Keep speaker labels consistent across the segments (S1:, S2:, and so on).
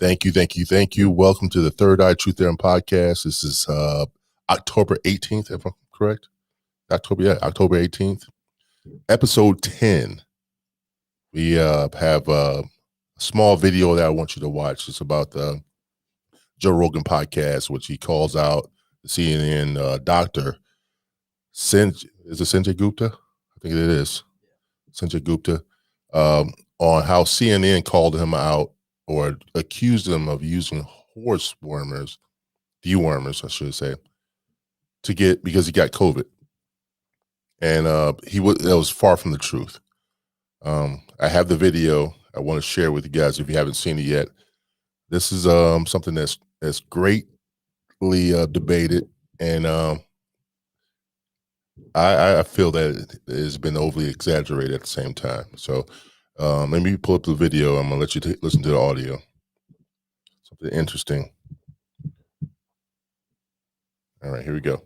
S1: Thank you. Welcome to the Third Eye Truth Theorem podcast. This is October 18th, if I'm correct. October 18th. Episode 10. We have a small video that I want you to watch. It's about the Joe Rogan podcast, which he calls out the CNN doctor, Sanjay Gupta? I think it is. Sanjay Gupta, on how CNN called him out or accused him of using dewormers, I should say, because he got COVID. And that was far from the truth. I have the video I want to share with you guys if you haven't seen it yet. This is something that's greatly debated, and I feel that it has been overly exaggerated at the same time. So let me pull up the video. I'm gonna let you listen to the audio. Something interesting. All right, here we go.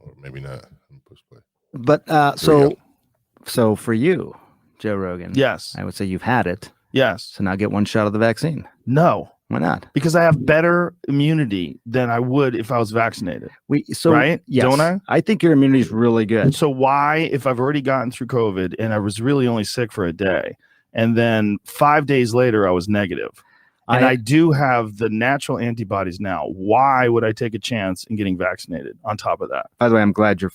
S1: Or maybe not. Push play.
S2: But so for you, Joe Rogan,
S3: yes,
S2: I would say you've had it.
S3: Yes.
S2: So now get one shot of the vaccine.
S3: No.
S2: Why not?
S3: Because I have better immunity than I would if I was vaccinated. Right?
S2: Yes.
S3: Don't I?
S2: I think your immunity is really good.
S3: So why, if I've already gotten through COVID and I was really only sick for a day, and then 5 days later I was negative, and I do have the natural antibodies now, why would I take a chance in getting vaccinated on top of that?
S2: By the way, I'm glad you're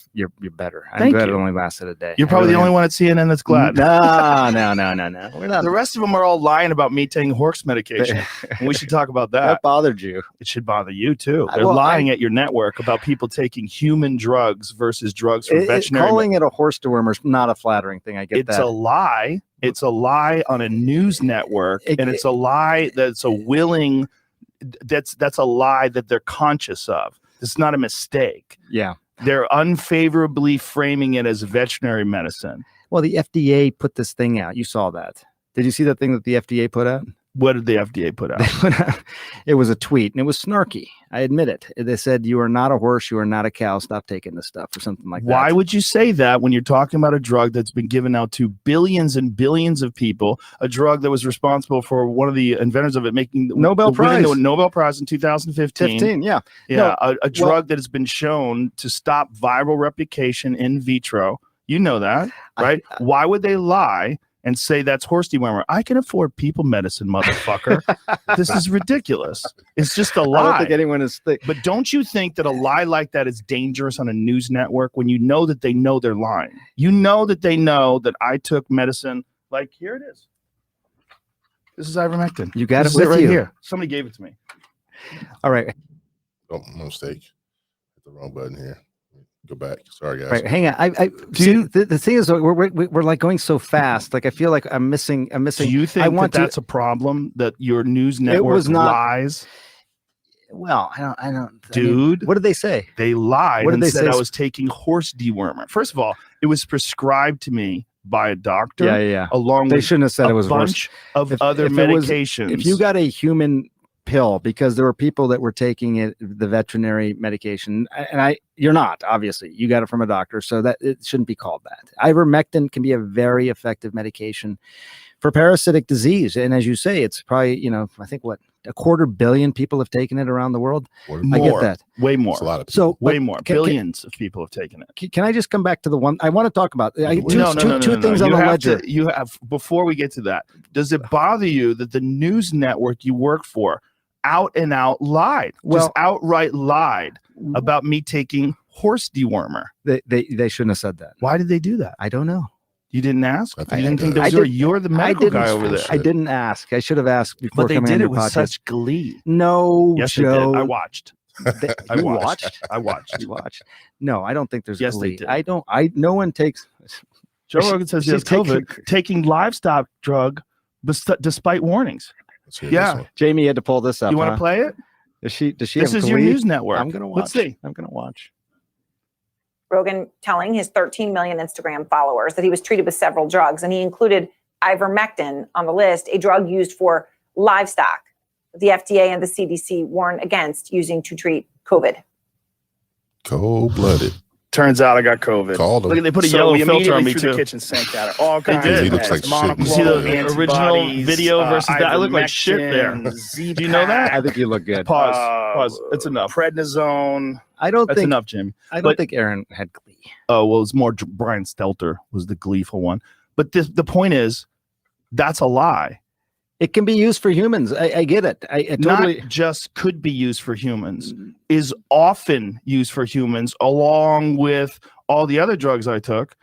S2: better. I'm glad it only lasted a day.
S3: You're probably the only one at CNN that's glad.
S2: No. We're not.
S3: The rest of them are all lying about me taking horse medication. And we should talk about that.
S2: That bothered you.
S3: It should bother you too. They're lying at your network about people taking human drugs versus drugs for veterinary.
S2: Calling it a horse dewormer is not a flattering thing. I get that.
S3: It's a lie. It's a lie on a news network, and it's a lie that's a lie that they're conscious of. It's not a mistake.
S2: Yeah.
S3: They're unfavorably framing it as veterinary medicine.
S2: Well, the FDA put this thing out. You saw that. Did you see the thing that the FDA put out?
S3: What did the FDA put out?
S2: It was a tweet, and it was snarky. I admit it. They said, "You are not a horse. You are not a cow. Stop taking this stuff," or something like that.
S3: Why would you say that when you're talking about a drug that's been given out to billions and billions of people, a drug that was responsible for one of the inventors of it making the Nobel Prize in 2015?
S2: Yeah.
S3: A drug that has been shown to stop viral replication in vitro. You know that, right? Why would they lie and say that's horse dewormer? I can afford people medicine, motherfucker. This is ridiculous. It's just a lie.
S2: I don't think anyone is
S3: But don't you think that a lie like that is dangerous on a news network when you know that they know they're lying? You know that they know that I took medicine. Like, here it is. This is ivermectin.
S2: You got
S3: it
S2: with
S3: right
S2: you.
S3: Here. Somebody gave it to me.
S2: All right.
S1: Oh, no mistake. Hit the wrong button here. Go back. Sorry, guys.
S2: Right, hang on. The thing is, we're like going so fast. Like I feel like I'm missing.
S3: Do you think that's a problem that your news network lies?
S2: Well, I don't.
S3: Dude,
S2: I mean, what did they say?
S3: They lied and said I was taking horse dewormer. First of all, it was prescribed to me by a doctor.
S2: Yeah.
S3: Along
S2: they
S3: with
S2: shouldn't have said
S3: a
S2: it was
S3: bunch of other medications.
S2: If you got a human pill, because there were people that were taking the veterinary medication, and you're not, obviously you got it from a doctor, so that it shouldn't be called that. Ivermectin can be a very effective medication for parasitic disease, and as you say, it's probably, I think what, 250 million people have taken it around the world.
S3: More.
S2: I get that.
S3: Way more.
S1: That's a lot of people.
S2: So
S3: way more. Billions of people have taken it.
S2: Can I just come back to the one I want to talk about? Two things on the ledger.
S3: You have, before we get to that, does it bother you that the news network you work for out and out lied, just outright lied about me taking horse dewormer?
S2: They shouldn't have said that.
S3: Why did they do that?
S2: I don't know.
S3: You didn't ask?
S1: I didn't think
S3: you're the medical guy over there.
S2: I didn't ask. I should have asked before.
S3: But they did it with such glee.
S2: No,
S3: yes,
S2: Joe.
S3: They did. I watched. I watched.
S2: You watched. No, I don't think there's
S3: glee.
S2: They did. No one takes.
S3: Joe Rogan says he has COVID, taking livestock drug despite warnings. Yeah,
S2: Jamie had to pull this up.
S3: You want to play it?
S2: Does she?
S3: This is your news network.
S2: I'm gonna watch.
S3: Let's see.
S2: I'm gonna watch.
S4: Rogan telling his 13 million Instagram followers that he was treated with several drugs, and he included ivermectin on the list, a drug used for livestock. The FDA and the CDC warn against using to treat COVID.
S1: Cold-blooded.
S3: Turns out I got COVID.
S1: Called
S5: Look,
S1: him.
S5: they put a
S3: So
S5: yellow
S3: we
S5: filter on
S3: immediately
S5: me
S3: threw
S5: too.
S3: the kitchen sink at it. All kinds
S5: did.
S3: of
S1: He looks
S3: mess.
S1: like shit.
S5: You see the
S3: Monoclonal
S5: original
S3: antibodies,
S5: video versus that? I look like shit there.
S3: ivermectin,
S5: Do you know that?
S2: I think you look good.
S5: Pause.
S3: Uh,
S5: Pause. It's enough.
S3: prednisone.
S2: I don't
S3: That's
S2: think
S3: enough, Jimmy.
S2: I don't
S3: but-
S2: think Aaron had glee.
S3: Oh, well, it's more Brian Stelter was the gleeful one. But the point is, that's a lie.
S2: It can be used for humans. I get it. I totally.
S3: Not just could be used for humans, is often used for humans along with all the other drugs I took,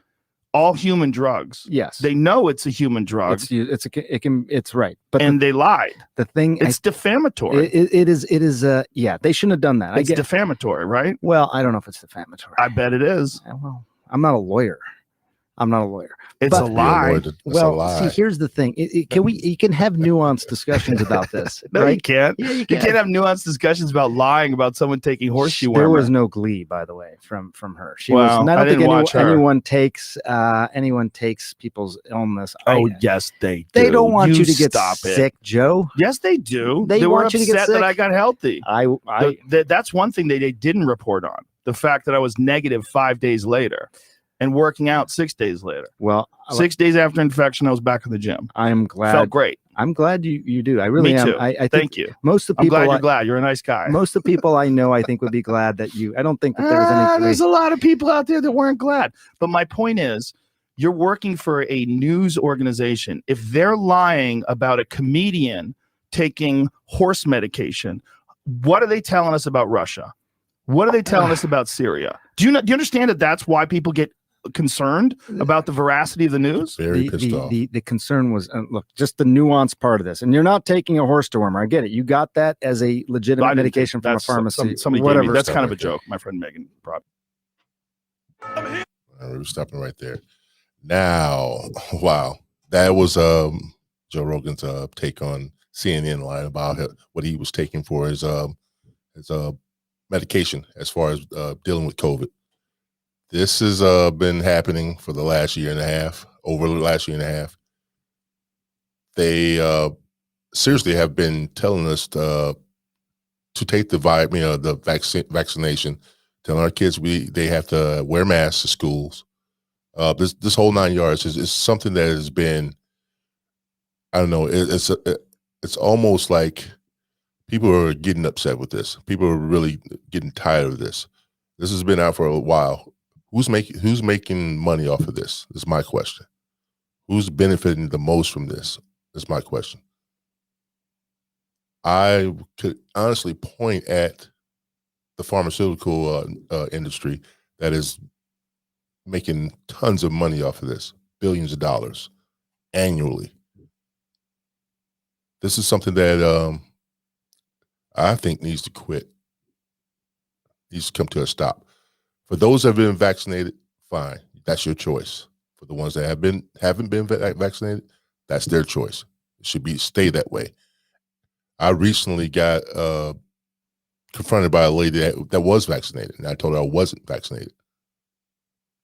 S3: all human drugs.
S2: Yes,
S3: They know it's a human drug
S2: it's right. But
S3: and they lied.
S2: the thing,
S3: It's defamatory.
S2: it is. Yeah, they shouldn't have done that.
S3: It's defamatory, right?
S2: Well, I don't know if it's defamatory.
S3: I bet it is.
S2: Well, I'm not a lawyer.
S3: It's
S2: But-
S3: a
S1: You're
S3: lie.
S1: annoyed. That's a
S2: Well,
S1: lie.
S2: see, here's the thing. You can have nuanced discussions about this,
S3: No, you
S2: right?
S3: can't.
S2: Yeah, you
S3: You can't have nuanced discussions about lying about someone taking horseshoe
S2: There
S3: worm.
S2: was no glee, by the way, from her. She
S3: Wow,
S2: was. And I
S3: I
S2: don't think
S3: didn't watch her.
S2: anyone takes people's illness.
S3: Oh, yes, they do.
S2: They don't want you to get
S3: stop it.
S2: sick, Joe.
S3: Yes, they do.
S2: They
S3: were
S2: want you to get
S3: upset that
S2: sick.
S3: I got healthy. That's one thing they didn't report on. The fact that I was negative 5 days later and working out 6 days later.
S2: Well,
S3: 6 days after infection, I was back in the gym.
S2: I'm glad.
S3: Felt great.
S2: I'm glad you do. I really
S3: Me
S2: am.
S3: too.
S2: I think
S3: Thank you.
S2: most of the
S3: I'm
S2: people
S3: glad you're glad. You're a nice guy.
S2: most of the people I know, I think, would be glad that you. I don't think that there was any.
S3: There's a lot of people out there that weren't glad. But my point is, you're working for a news organization. If they're lying about a comedian taking horse medication, what are they telling us about Russia? What are they telling us about Syria? Do you understand that that's why people get concerned about the veracity of the news?
S1: Very pissed off.
S2: The concern was look, just the nuanced part of this, and you're not taking a horse dewormer. I get it. You got that as a
S3: I
S2: legitimate
S3: didn't
S2: medication
S3: think
S2: from a
S3: that's
S2: pharmacy.
S3: Somebody
S2: whatever.
S3: gave me. That's kind of a
S1: Right there.
S3: joke. My friend Megan brought.
S1: We're stopping right there. Now, wow, that was Joe Rogan's take on CNN line about what he was taking for his medication as far as dealing with COVID. This has been happening for the last year and a half. Over the last year and a half, they seriously have been telling us to take the vaccination, telling our kids they have to wear masks to schools. This whole 9 yards is something that has been, I don't know, it's almost like people are getting upset with this. People are really getting tired of this. This has been out for a while. Who's making money off of this? Is my question. Who's benefiting the most from this? Is my question. I could honestly point at the pharmaceutical industry that is making tons of money off of this, billions of dollars annually. This is something that I think needs to quit, needs to come to a stop. For those that have been vaccinated, fine, that's your choice. For the ones that haven't been vaccinated, that's their choice. It should stay that way. I recently got confronted by a lady that was vaccinated, and I told her I wasn't vaccinated.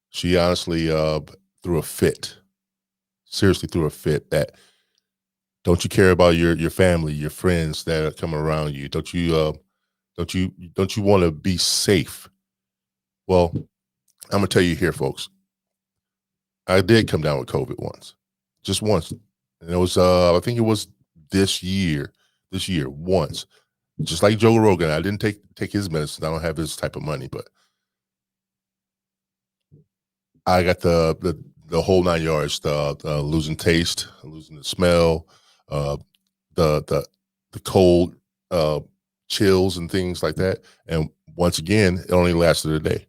S1: She honestly threw a fit, seriously threw a fit that, don't you care about your family, your friends that are coming around you? Don't you want to be safe? Well, I'm gonna tell you here, folks. I did come down with COVID once, just once, and it was I think it was this year once. Just like Joe Rogan, I didn't take his medicine. I don't have his type of money, but I got the whole 9 yards. Losing taste, losing the smell, the cold chills and things like that. And once again, it only lasted a day.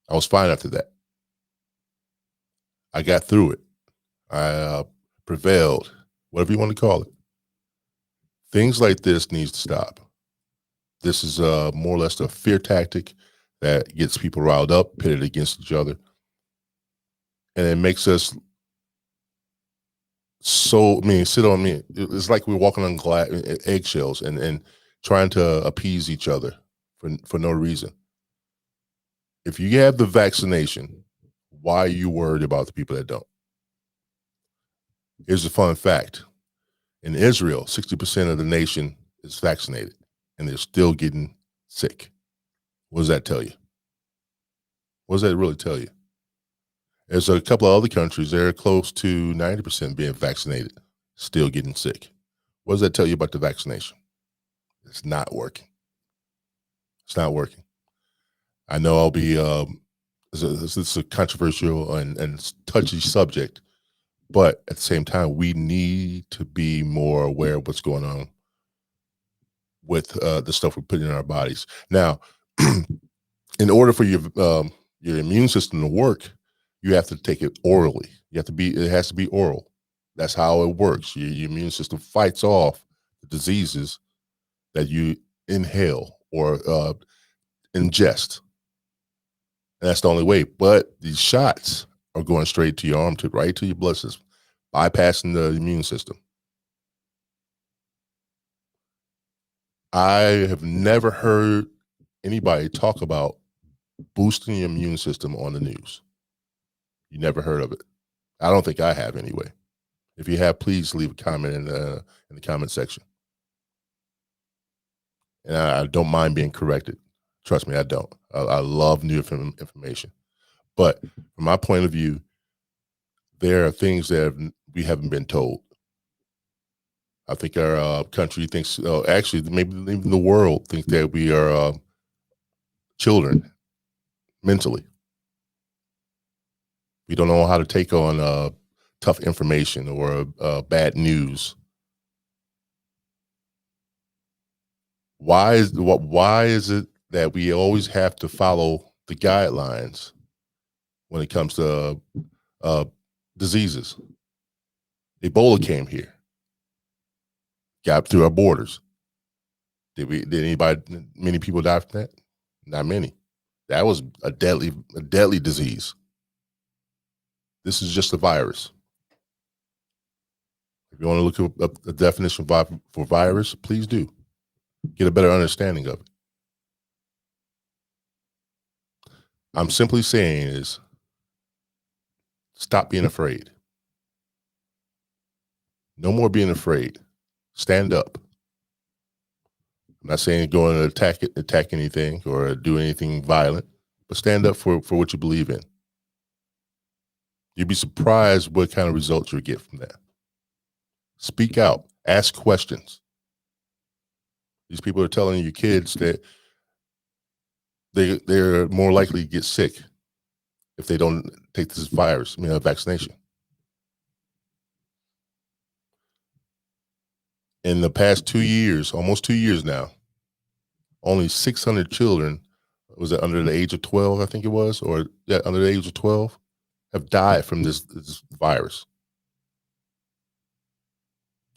S1: I was fine after that. I got through it. I prevailed, whatever you want to call it. Things like this needs to stop. This is more or less a fear tactic that gets people riled up, pitted against each other. And it makes us sit on me. It's like we're walking on eggshells and trying to appease each other for no reason. If you have the vaccination, why are you worried about the people that don't? Here's a fun fact. In Israel, 60% of the nation is vaccinated, and they're still getting sick. What does that tell you? What does that really tell you? There's a couple of other countries, they're close to 90% being vaccinated, still getting sick. What does that tell you about the vaccination? It's not working. It's not working. I know I'll be, this is a controversial and touchy subject, but at the same time, we need to be more aware of what's going on with the stuff we're putting in our bodies. Now, in order for your immune system to work, you have to take it orally. It has to be oral. That's how it works. Your immune system fights off the diseases that you inhale or ingest. And that's the only way. But these shots are going straight to your arm, right to your blood system, bypassing the immune system. I have never heard anybody talk about boosting your immune system on the news. You never heard of it. I don't think I have anyway. If you have, please leave a comment in the comment section. And I don't mind being corrected. Trust me, I don't. I love new information. But from my point of view, there are things that we haven't been told. I think our country thinks, actually, maybe even the world thinks that we are children mentally. We don't know how to take on tough information or bad news. Why is it that we always have to follow the guidelines when it comes to diseases? Ebola came here, got through our borders. Did many people die from that? Not many. That was a deadly disease. This is just a virus. If you want to look up the definition for virus, please do. Get a better understanding of it. I'm simply saying is stop being afraid. No more being afraid. Stand up. I'm not saying go and attack anything or do anything violent, but stand up for what you believe in. You'd be surprised what kind of results you get from that. Speak out. Ask questions. These people are telling your kids that they're more likely to get sick if they don't take this virus, vaccination. In the past 2 years, almost 2 years now, only 600 children, was it under the age of 12, I think it was, or under the age of 12, have died from this virus.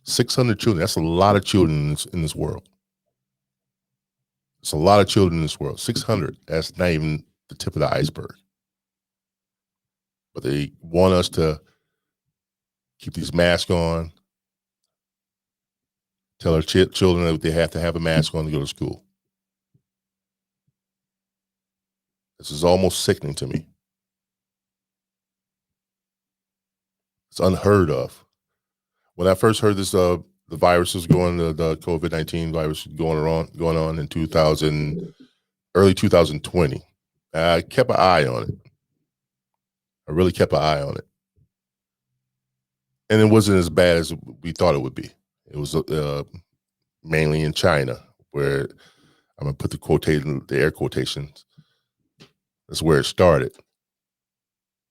S1: 600 children, that's a lot of children in this world. It's a lot of children in this world. 600, that's not even the tip of the iceberg. But they want us to keep these masks on, tell our children that they have to have a mask on to go to school. This is almost sickening to me. It's unheard of. When I first heard this, the virus was the COVID-19 virus going on in early 2020. I kept an eye on it. I really kept an eye on it. And it wasn't as bad as we thought it would be. It was mainly in China, where I'm going to put the air quotations. That's where it started.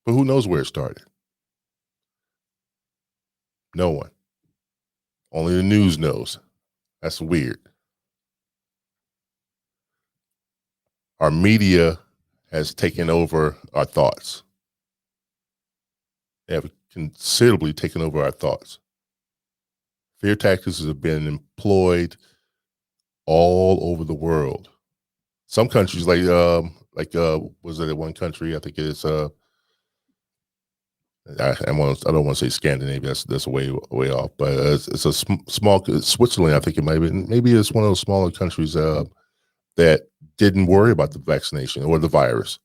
S1: But who knows where it started? No one. Only the news knows. That's weird. Our media has taken over our thoughts. They have considerably taken over our thoughts. Fear tactics have been employed all over the world. Some countries, like was it one country? I think it's I don't want to say Scandinavia. That's way off. But it's a small Switzerland. I think it might be. Maybe it's one of those smaller countries that didn't worry about the vaccination or the virus.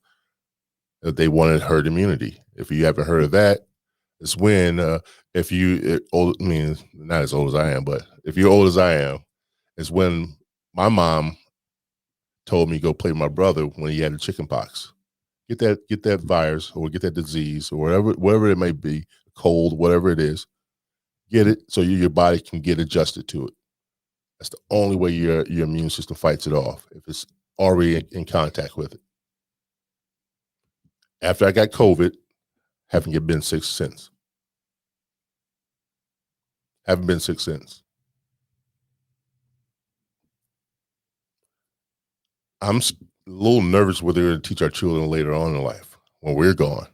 S1: They wanted herd immunity. If you haven't heard of that, it's when not as old as I am, but if you're old as I am, it's when my mom told me to go play with my brother when he had the chicken pox. get that virus or get that disease or whatever it may be, cold, whatever it is, get it so your body can get adjusted to it. That's the only way your immune system fights it off, if it's already in contact with it. After I got COVID, haven't been sick since. Haven't been sick since. I'm a little nervous what they're going to teach our children later on in life when we're gone.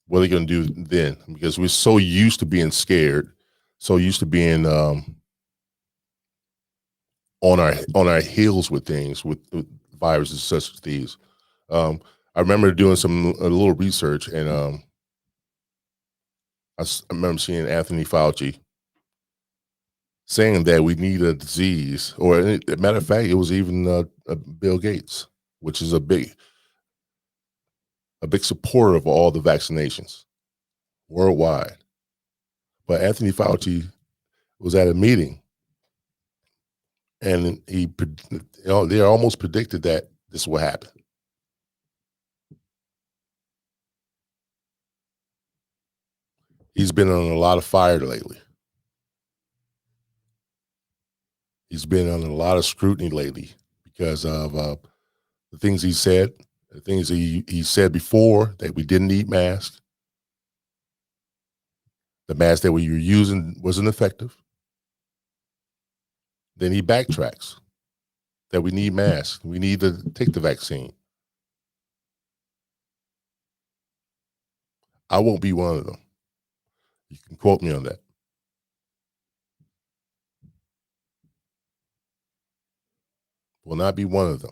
S1: What are they going to do then? Because we're so used to being scared, so used to being on our heels with things, with viruses such as these. I remember doing a little research, and I remember seeing Anthony Fauci saying that we need a disease, or a matter of fact, it was even Bill Gates, which is a big supporter of all the vaccinations worldwide. But Anthony Fauci was at a meeting, and they almost predicted that this will happen. He's been on a lot of fire lately. He's been under a lot of scrutiny lately because of the things he said, the things he said before, that we didn't need masks. The mask that we were using wasn't effective. Then he backtracks that we need masks. We need to take the vaccine. I won't be one of them. You can quote me on that. Will not be one of them.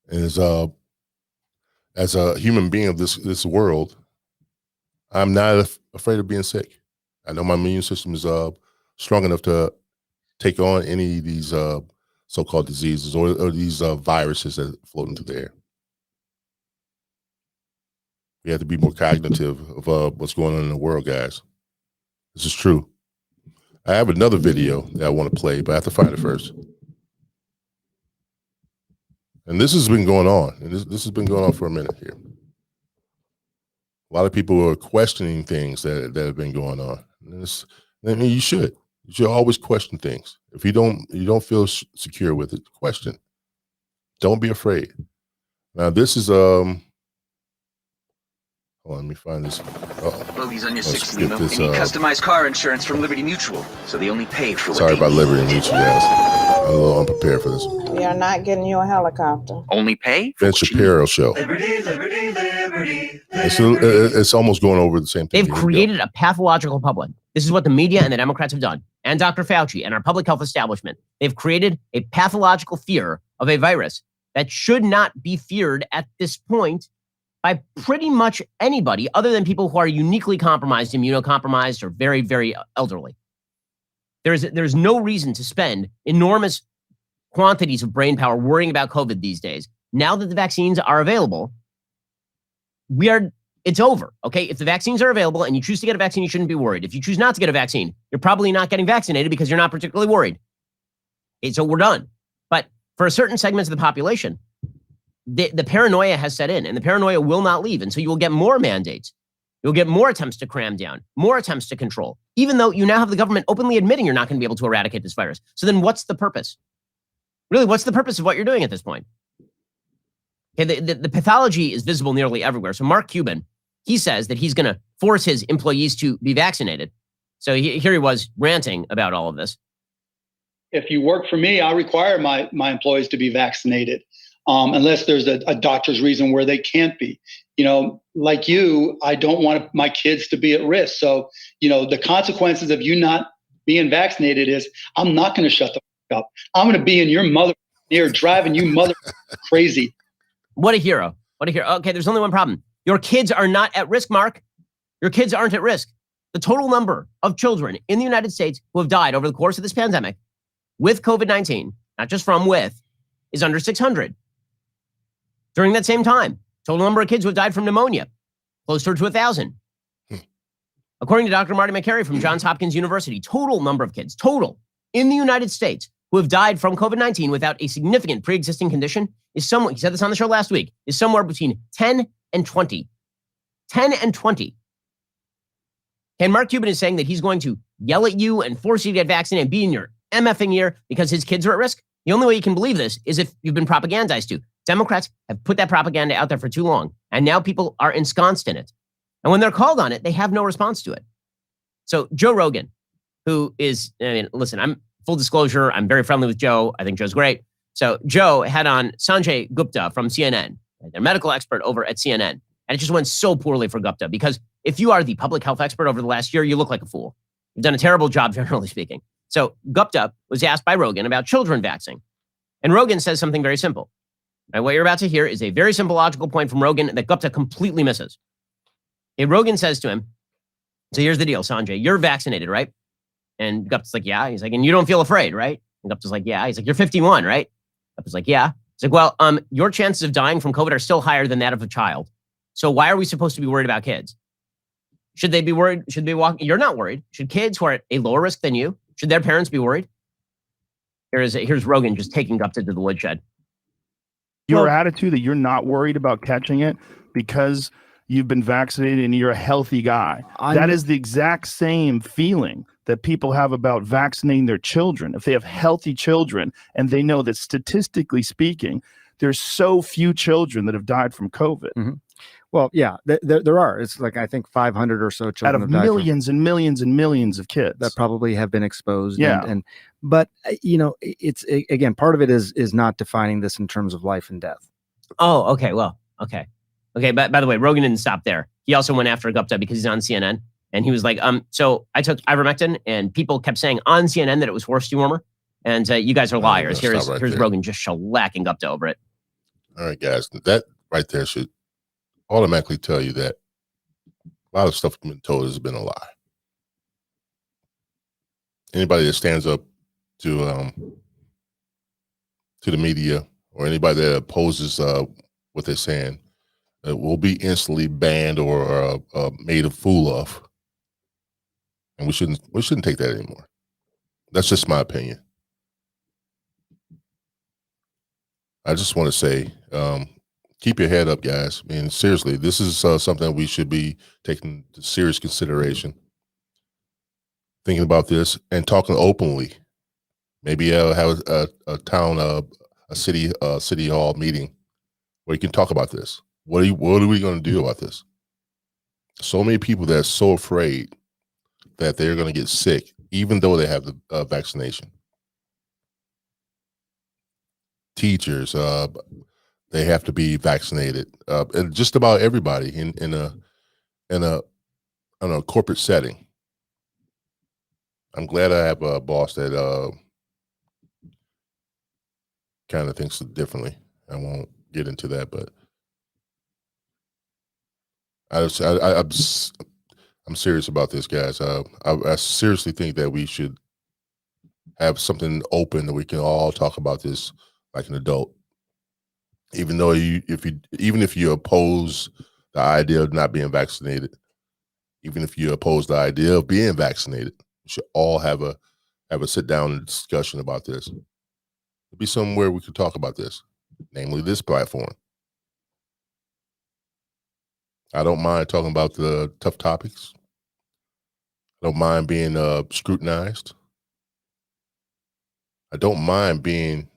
S1: And as a human being of this world, I'm not afraid of being sick. I know my immune system is strong enough to take on any of these so-called diseases or these viruses that float into the air. We have to be more cognitive of what's going on in the world, guys. This is true. I have another video that I want to play, but I have to find it first. And this has been going on. And this has been going on for a minute here. A lot of people are questioning things that have been going on. I mean, you should. You should always question things. If you don't feel secure with it, question. Don't be afraid. Now, this is let me find this.
S6: Bogies on your 6 limo. They need customized car insurance from Liberty Mutual, so they only pay for what
S1: Sorry
S6: they
S1: about
S6: need.
S1: Liberty Mutual, guys. I'm a little unprepared for this.
S7: We are not getting you a helicopter.
S6: Only pay for
S1: Ben
S6: what you
S1: Shapiro
S6: need.
S1: show.
S8: Liberty, liberty, liberty.
S1: It's almost going over the same thing.
S9: They've created a pathological public. This is what the media and the Democrats have done, and Dr. Fauci and our public health establishment. They've created a pathological fear of a virus that should not be feared at this point by pretty much anybody other than people who are uniquely compromised, immunocompromised, or very, very elderly. There's no reason to spend enormous quantities of brain power worrying about COVID these days. Now that the vaccines are available, it's over, okay? If the vaccines are available and you choose to get a vaccine, you shouldn't be worried. If you choose not to get a vaccine, you're probably not getting vaccinated because you're not particularly worried. Okay, so we're done. But for certain segments of the population, the paranoia has set in, and the paranoia will not leave. And so you will get more mandates. You'll get more attempts to cram down, more attempts to control, even though you now have the government openly admitting you're not going to be able to eradicate this virus. So then what's the purpose? Really, what's the purpose of what you're doing at this point? Okay, the pathology is visible nearly everywhere. So Mark Cuban, he says that he's going to force his employees to be vaccinated. So here he was ranting about all of this.
S10: If you work for me, I require my employees to be vaccinated. Unless there's a doctor's reason where they can't be. You know, like you, I don't want my kids to be at risk. So, you know, the consequences of you not being vaccinated is I'm not going to shut the fuck up. I'm going to be in your mother ear driving you mother crazy.
S9: What a hero. What a hero. Okay, there's only one problem. Your kids are not at risk, Mark. Your kids aren't at risk. The total number of children in the United States who have died over the course of this pandemic with COVID-19, not just is under 600. During that same time, total number of kids who have died from pneumonia, closer to 1,000. According to Dr. Marty Makary from Johns Hopkins University, total number of kids, total, in the United States who have died from COVID-19 without a significant pre-existing condition is somewhere, he said this on the show last week, is somewhere between 10 and 20. 10 and 20. And Mark Cuban is saying that he's going to yell at you and force you to get vaccinated and be in your MFing year because his kids are at risk. The only way you can believe this is if you've been propagandized to. Democrats have put that propaganda out there for too long, and now people are ensconced in it. And when they're called on it, they have no response to it. So Joe Rogan, who is, I mean, listen, I'm full disclosure, I'm very friendly with Joe. I think Joe's great. So Joe had on Sanjay Gupta from CNN, their medical expert over at CNN. And it just went so poorly for Gupta because if you are the public health expert over the last year, you look like a fool. You've done a terrible job, generally speaking. So Gupta was asked by Rogan about children vaccinating. And Rogan says something very simple. And what you're about to hear is a very simple logical point from Rogan that Gupta completely misses. And Rogan says to him, so here's the deal, Sanjay, you're vaccinated, right? And Gupta's like, yeah. He's like, and you don't feel afraid, right? And Gupta's like, yeah. He's like, you're 51, right? Gupta's like, yeah. He's like, well, your chances of dying from COVID are still higher than that of a child. So why are we supposed to be worried about kids? Should they be worried? Should they walk? You're not worried. Should kids who are at a lower risk than you, should their parents be worried? Here's Rogan just taking Gupta to the woodshed.
S3: Your attitude that you're not worried about catching it because you've been vaccinated and you're a healthy guy. That is the exact same feeling that people have about vaccinating their children. If they have healthy children and they know that statistically speaking, there's so few children that have died from COVID.
S2: Mm-hmm. Well, yeah, there are. It's like, I think 500 or so children
S3: out of millions and millions and millions of kids
S2: that probably have been exposed.
S3: Yeah.
S2: But you know, it's again, part of it is not defining this in terms of life and death.
S9: Oh, okay. Well, okay. But by the way, Rogan didn't stop there. He also went after Gupta because he's on CNN. And he was like, so I took ivermectin and people kept saying on CNN that it was horse dewormer. And you guys are liars. Here's Rogan just shellacking Gupta over it.
S1: All right, guys. That right there should automatically tell you that a lot of stuff you've been told has been a lie. Anybody that stands up to the media or anybody that opposes what they're saying will be instantly banned or made a fool of, and we shouldn't take that anymore. That's just my opinion. I just want to say, keep your head up, guys. I mean, seriously, this is something we should be taking into serious consideration. Thinking about this and talking openly. Maybe have a town, a city hall meeting where you can talk about this. What are we going to do about this? So many people that are so afraid that they're going to get sick, even though they have the vaccination. Teachers, they have to be vaccinated, and just about everybody in a corporate setting. I'm glad I have a boss that kind of thinks differently. I won't get into that, but I'm serious about this, guys. I seriously think that we should have something open that we can all talk about this like an adult. Even though even if you oppose the idea of not being vaccinated, even if you oppose the idea of being vaccinated, we should all have a sit down and discussion about this. There'll be somewhere we could talk about this, namely this platform. I don't mind talking about the tough topics. I don't mind being scrutinized. I don't mind being,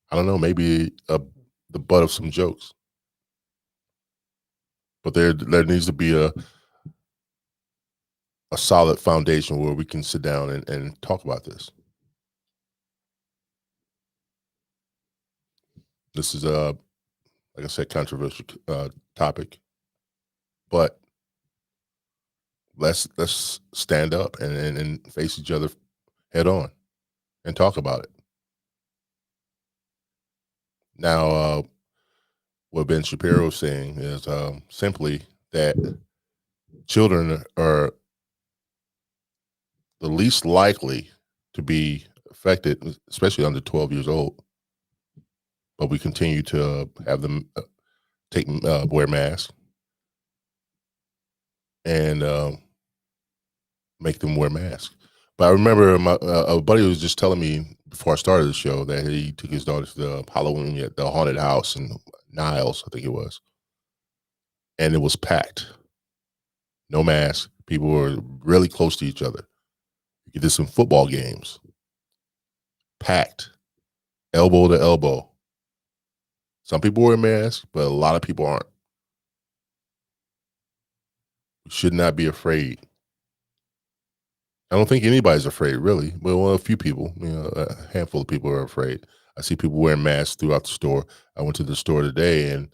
S1: I don't know, maybe the butt of some jokes. But there needs to be a solid foundation where we can sit down and talk about this. This is like I said, controversial topic. But let's stand up and face each other head on and talk about it. Now, what Ben Shapiro is saying is simply that children are the least likely to be affected, especially under 12 years old. But we continue to have them wear masks and make them wear masks. But I remember a buddy was just telling me before I started the show that he took his daughter to the Halloween at the haunted house in Niles, I think it was. And it was packed. No mask. People were really close to each other. You did some football games. Packed. Elbow to elbow. Some people wear masks, but a lot of people aren't. We should not be afraid. I don't think anybody's afraid, really. Well, a few people, a handful of people are afraid. I see people wearing masks throughout the store. I went to the store today, and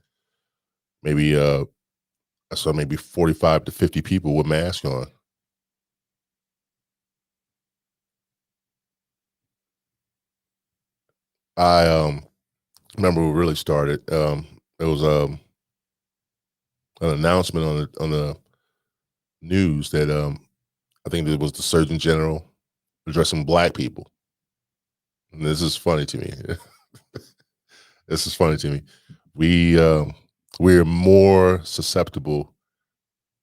S1: maybe I saw maybe 45 to 50 people with masks on. I remember when we really started. There was an announcement on the news that I think it was the Surgeon General addressing Black people. And this is funny to me. This is funny to me. We're more susceptible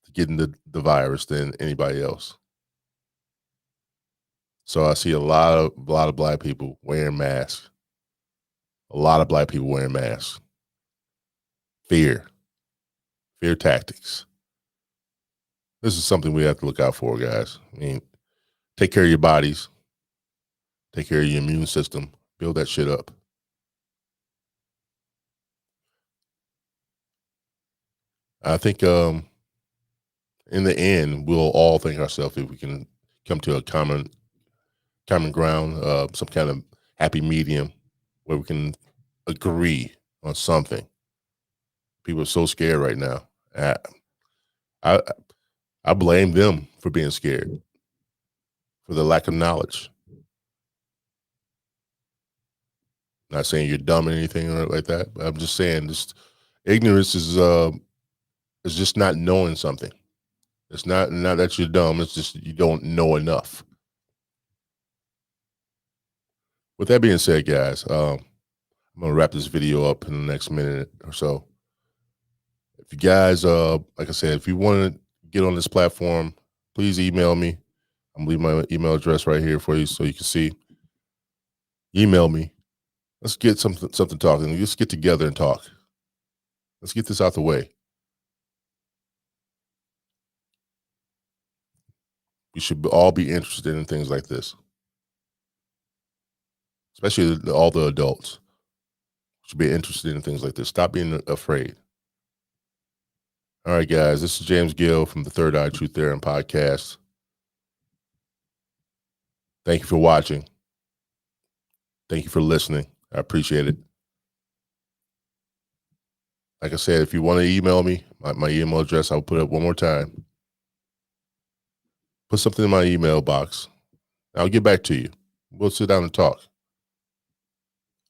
S1: to getting the virus than anybody else. So I see a lot of Black people wearing masks. A lot of Black people wearing masks. Fear tactics. This is something we have to look out for, guys. I mean, take care of your bodies. Take care of your immune system. Build that shit up. I think in the end, we'll all thank ourselves if we can come to a common ground, some kind of happy medium where we can agree on something. People are so scared right now. I blame them for being scared, for the lack of knowledge. Not saying you're dumb or anything like that, but I'm just saying this ignorance is just not knowing something. It's not that you're dumb, it's just you don't know enough. With that being said, guys, I'm gonna wrap this video up in the next minute or so. If you guys, like I said, if you want to get on this platform, please email me. I'm leaving my email address right here for you so you can see. Email me. Let's get something talking. Let's get together and talk. Let's get this out the way. We should all be interested in things like this, especially all the adults should be interested in things like this. Stop being afraid. All right, guys, this is James Gill from the Third Eye Truth Theorem podcast. Thank you for watching. Thank you for listening. I appreciate it. Like I said, if you want to email me, my email address, I'll put it up one more time. Put something in my email box. I'll get back to you. We'll sit down and talk.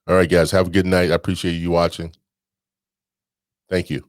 S1: All right, guys, have a good night. I appreciate you watching. Thank you.